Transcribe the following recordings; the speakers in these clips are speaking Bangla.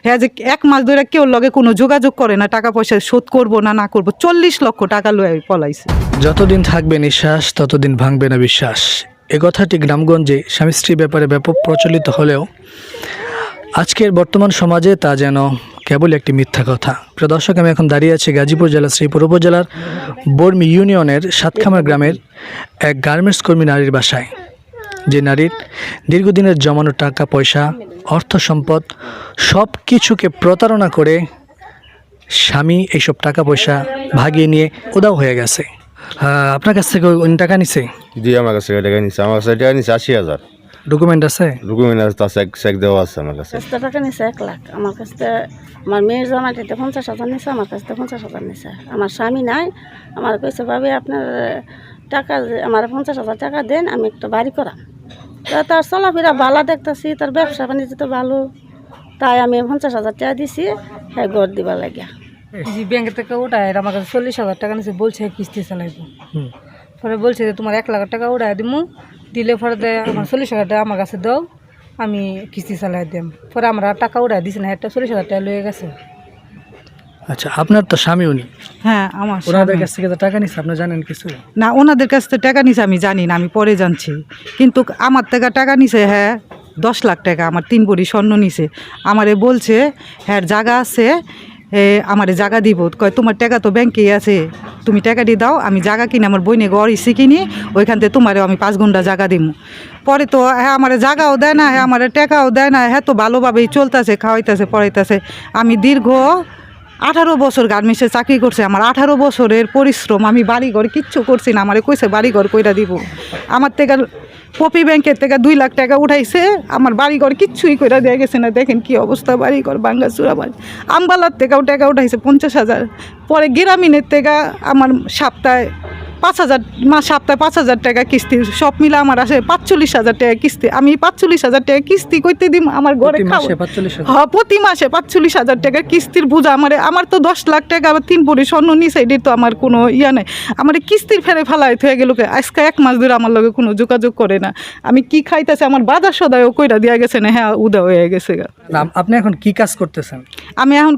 হ্যাঁ, যে ১ মাস ধরে কেউ লগে কোনো যোগাযোগ করে না, টাকা পয়সা শোধ করব না করব, ৪০ লক্ষ টাকা লয়ে পলাইছে। যতদিন থাকবে নিঃশ্বাস ততদিন ভাঙবে না বিশ্বাস। এ কথাটি গ্রামগঞ্জে স্বামী স্ত্রীর ব্যাপারে ব্যাপক প্রচলিত হলেও আজকের বর্তমান সমাজে তা যেন কেবল একটি মিথ্যা কথা। প্রিয় দর্শক, আমি এখন দাঁড়িয়ে আছি গাজীপুর জেলার শ্রীপুর উপজেলার বর্মি ইউনিয়নের সাতখামার গ্রামের এক গার্মেন্টস কর্মী নারীর বাসায়, যে নারীর দীর্ঘদিনের জমানো টাকা পয়সা, অর্থ সম্পদ সব কিছুকে প্রতারণা করে স্বামী এইসব টাকা পয়সা ভাগিয়ে নিয়ে উধাও হয়ে গেছে। আপনার কাছ থেকে ওই টাকা নিছে? জি, আমার কাছে টাকা নিচ্ছে। আমার কাছে টাকা নিচ্ছে ৮০,০০০। ডকুমেন্ট আছে? ডকুমেন্ট আছে, তার চেক দেওয়া আছে আমার কাছে। টাকা নিছে ১ লাখ। আমার কাছ থেকে আমার মেয়ের জামাইতে ৫০,০০০ নিছে, আমার কাছ থেকে ৫০,০০০ নিছে। আমার স্বামী নাই, আমার কইছে ভাবি আপনার টাকা আমার ৫০,০০০ টাকা দেন, আমি একটা বাড়ি করাম। তা তার চলাফেরা ভালো দেখতেছি, তার ব্যবসা বাণিজ্য তো ভালো, তাই আমি ৫০,০০০ টাকা দিছি হ্যাঁ ঘর দিবা লাগিয়া। জি, ব্যাংক থেকে ওটায় আমার কাছে ৪০,০০০ টাকা নিছে, বলছে কিস্তি চালাইব। পরে বলছে যে তোমার ১ লাখ টাকা ওটায় দিমু, দিলে পরে দেয় আমার ৪০,০০০ টাকা আমার কাছে দাও, আমি কিস্তি চালাই দিম। পরে আমরা টাকা ওটায় দিছি না, একটা ৪০,০০০ টাকা লয়ে গেছে। আচ্ছা, আপনার তো স্বামী উনি, হ্যাঁ, আমার ওনাদের স্বামী। কাছ থেকে তো টাকা নিচ্ছে, আপনি জানেন কিছু? না, ওনাদের কাছ থেকে টাকা নিছে আমি জানি না, আমি পরে জানছি। কিন্তু আমার থেকে টাকা নিছে হ্যাঁ ১০ লাখ টাকা, আমার ৩ ভরি স্বর্ণ নিছে। আমারে বলছে হ্যাঁ জায়গা আছে, আমারে জায়গা দিব। কয় তোমার টাকা তো ব্যাংকেই আছে, তুমি টাকাটি দাও, আমি জায়গা কিনে আমার বইনে ঘর ইসে কিনি, ওইখান থেকে তোমারও আমি ৫ গুণ্টা জায়গা দিব। পরে তো হ্যাঁ আমার জায়গাও দেয় না, হ্যাঁ আমার টাকাও দেয় না, হ্যাঁ তো ভালোভাবেই চলতেছে, খাওয়াইতেছে, পড়াইতেছে। আমি দীর্ঘ 18 বছর গার্মেন্টসে চাকরি করছে, আমার 18 বছরের পরিশ্রম, আমি বাড়িঘর কিচ্ছু করছি না। আমারে কইছে বাড়িঘর কইরা দিব, আমার থেকে পপি ব্যাংকের থেকে 2 লাখ টাকা উঠাইছে, আমার বাড়িঘর কিচ্ছুই কইরা দেয়া গেছে না। দেখেন কি অবস্থা, বাড়িঘর ভাঙ্গা চূড়া বাড়ি। আমবালার থেকেও টাকা উঠাইছে 50,000। পরে গ্রামীণের থেকে আমার সপ্তাহে 5,000, সপ্তাহে 5,000 টাকা কিস্তি, সব মিলে আমার আসে 45,000 টাকা কিস্তি। আমি 45,000 টাকা কিস্তি করতে দিম আমার ঘরে খাওয়া। হ্যাঁ, প্রতি মাসে 45,000 টাকা কিস্তির বোঝা। আমার তো 10 লাখ টাকা, আবার 3 ভরি স্বর্ণ নিছে, এটি তো আমার কোনো ইয়া নাই। আমার কিস্তির ফেরে ফেলায় হয়ে গেল। আজকে 1 মাস ধরে আমার লগে কোনো যোগাযোগ করে না। আমি কি খাইতেছে, আমার বাজার সদায়ও কইরা দেওয়া গেছে না, হ্যাঁ উদা হয়ে গেছে। আপনি এখন কি কাজ করতেছেন? আমি এখন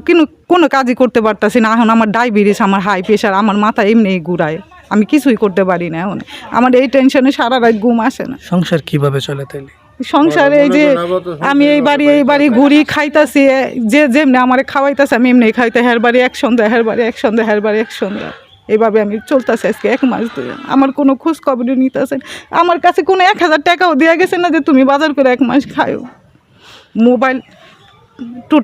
কোনো কাজই করতে পারতাছি না। এখন আমার ডায়াবেটিস, আমার হাই প্রেশার, আমার মাথা এমনি ঘুরায়, আমি কিছুই করতে পারি না। এখন আমার এই টেনশনে সারা রাত ঘুম আসে না। সংসার কিভাবে চলে তাইলে? সংসারে এই যে আমি এই বাড়ি ঘুরি, খাইতাছি, যে যেমনি আমার খাওয়াইতেছে আমি এমনি খাইতে, হের বাড়ি এক সন্ধ্যা, হের বাড়ি এক সন্ধ্যা, হের বাড়ি এক সন্ধ্যা, এইভাবে আমি চলতেছি আজকে 1 মাস ধরে। আমার কোনো খোঁজ খবরও নিতেছে, আমার কাছে কোনো 1,000 টাকাও দেওয়া গেছে না যে তুমি বাজার করে 1 মাস খাও। মোবাইল